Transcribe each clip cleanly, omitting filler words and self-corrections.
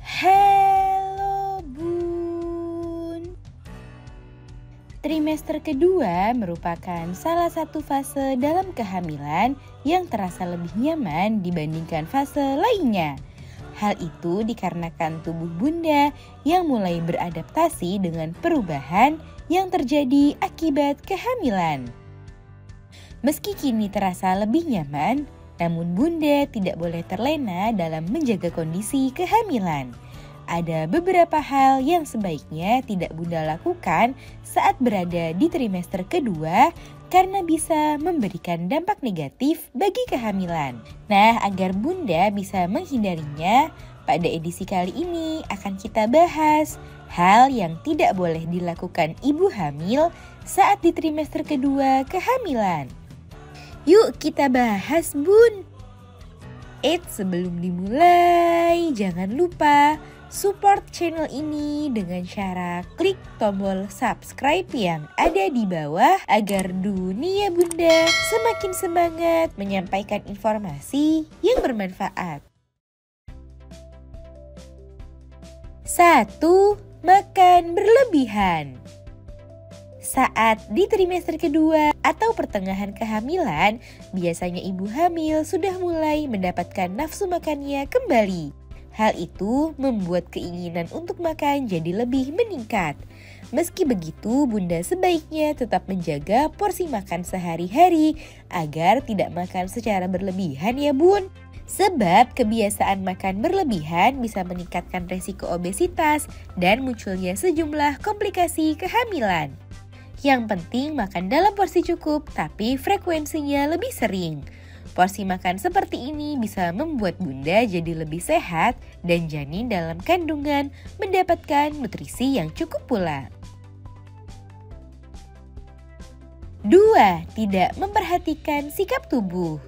Halo Bun. Trimester kedua merupakan salah satu fase dalam kehamilan yang terasa lebih nyaman dibandingkan fase lainnya. Hal itu dikarenakan tubuh bunda yang mulai beradaptasi dengan perubahan yang terjadi akibat kehamilan. Meski kini terasa lebih nyaman, namun bunda tidak boleh terlena dalam menjaga kondisi kehamilan. Ada beberapa hal yang sebaiknya tidak bunda lakukan saat berada di trimester kedua karena bisa memberikan dampak negatif bagi kehamilan. Nah, agar bunda bisa menghindarinya, pada edisi kali ini akan kita bahas hal yang tidak boleh dilakukan ibu hamil saat di trimester kedua kehamilan. Yuk kita bahas Bun. Sebelum dimulai, jangan lupa support channel ini dengan cara klik tombol subscribe yang ada di bawah agar dunia bunda semakin semangat menyampaikan informasi yang bermanfaat. 1. Makan berlebihan. Saat di trimester kedua atau pertengahan kehamilan, biasanya ibu hamil sudah mulai mendapatkan nafsu makannya kembali. Hal itu membuat keinginan untuk makan jadi lebih meningkat. Meski begitu, bunda sebaiknya tetap menjaga porsi makan sehari-hari agar tidak makan secara berlebihan ya bun. Sebab kebiasaan makan berlebihan bisa meningkatkan resiko obesitas dan munculnya sejumlah komplikasi kehamilan. Yang penting makan dalam porsi cukup tapi frekuensinya lebih sering. Porsi makan seperti ini bisa membuat bunda jadi lebih sehat dan janin dalam kandungan mendapatkan nutrisi yang cukup pula. 2. Tidak memperhatikan sikap tubuh.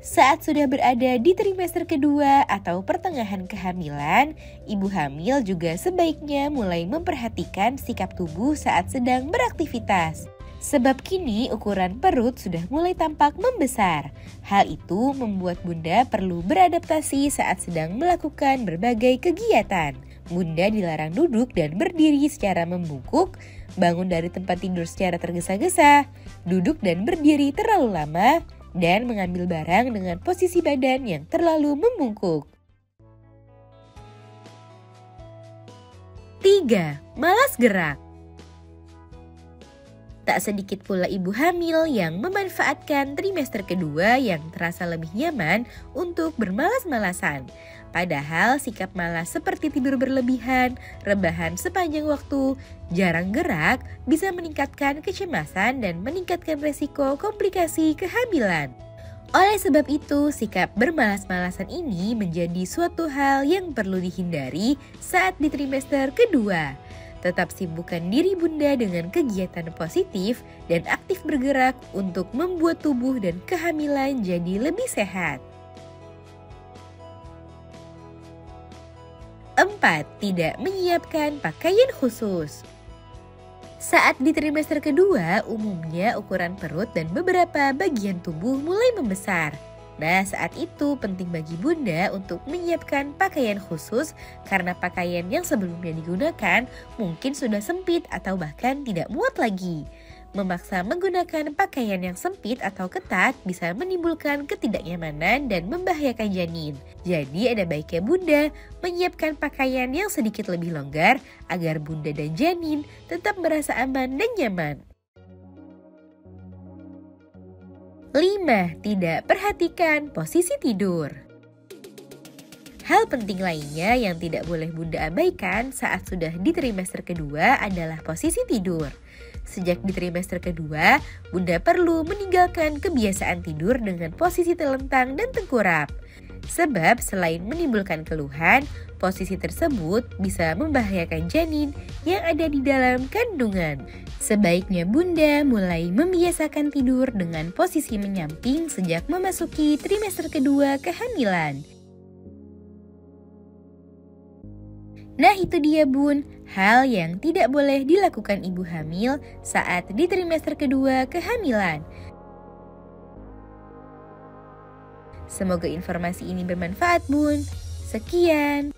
Saat sudah berada di trimester kedua atau pertengahan kehamilan, ibu hamil juga sebaiknya mulai memperhatikan sikap tubuh saat sedang beraktivitas. Sebab kini ukuran perut sudah mulai tampak membesar. Hal itu membuat bunda perlu beradaptasi saat sedang melakukan berbagai kegiatan. Bunda dilarang duduk dan berdiri secara membungkuk, bangun dari tempat tidur secara tergesa-gesa, duduk dan berdiri terlalu lama, dan mengambil barang dengan posisi badan yang terlalu membungkuk. 3. Malas gerak. Tak sedikit pula ibu hamil yang memanfaatkan trimester kedua yang terasa lebih nyaman untuk bermalas-malasan. Padahal sikap malas seperti tidur berlebihan, rebahan sepanjang waktu, jarang gerak bisa meningkatkan kecemasan dan meningkatkan resiko komplikasi kehamilan. Oleh sebab itu, sikap bermalas-malasan ini menjadi suatu hal yang perlu dihindari saat di trimester kedua. Tetap sibukkan diri bunda dengan kegiatan positif dan aktif bergerak untuk membuat tubuh dan kehamilan jadi lebih sehat. 4. Tidak menyiapkan pakaian khusus. Saat di trimester kedua, umumnya ukuran perut dan beberapa bagian tubuh mulai membesar. Nah, saat itu penting bagi bunda untuk menyiapkan pakaian khusus karena pakaian yang sebelumnya digunakan mungkin sudah sempit atau bahkan tidak muat lagi. Memaksa menggunakan pakaian yang sempit atau ketat bisa menimbulkan ketidaknyamanan dan membahayakan janin. Jadi ada baiknya bunda menyiapkan pakaian yang sedikit lebih longgar agar bunda dan janin tetap merasa aman dan nyaman. 5. Tidak perhatikan posisi tidur. Hal penting lainnya yang tidak boleh bunda abaikan saat sudah di trimester kedua adalah posisi tidur. Sejak di trimester kedua, bunda perlu meninggalkan kebiasaan tidur dengan posisi telentang dan tengkurap. Sebab selain menimbulkan keluhan, posisi tersebut bisa membahayakan janin yang ada di dalam kandungan. Sebaiknya bunda mulai membiasakan tidur dengan posisi menyamping sejak memasuki trimester kedua kehamilan. Nah itu dia bun, hal yang tidak boleh dilakukan ibu hamil saat di trimester kedua kehamilan. Semoga informasi ini bermanfaat bun. Sekian.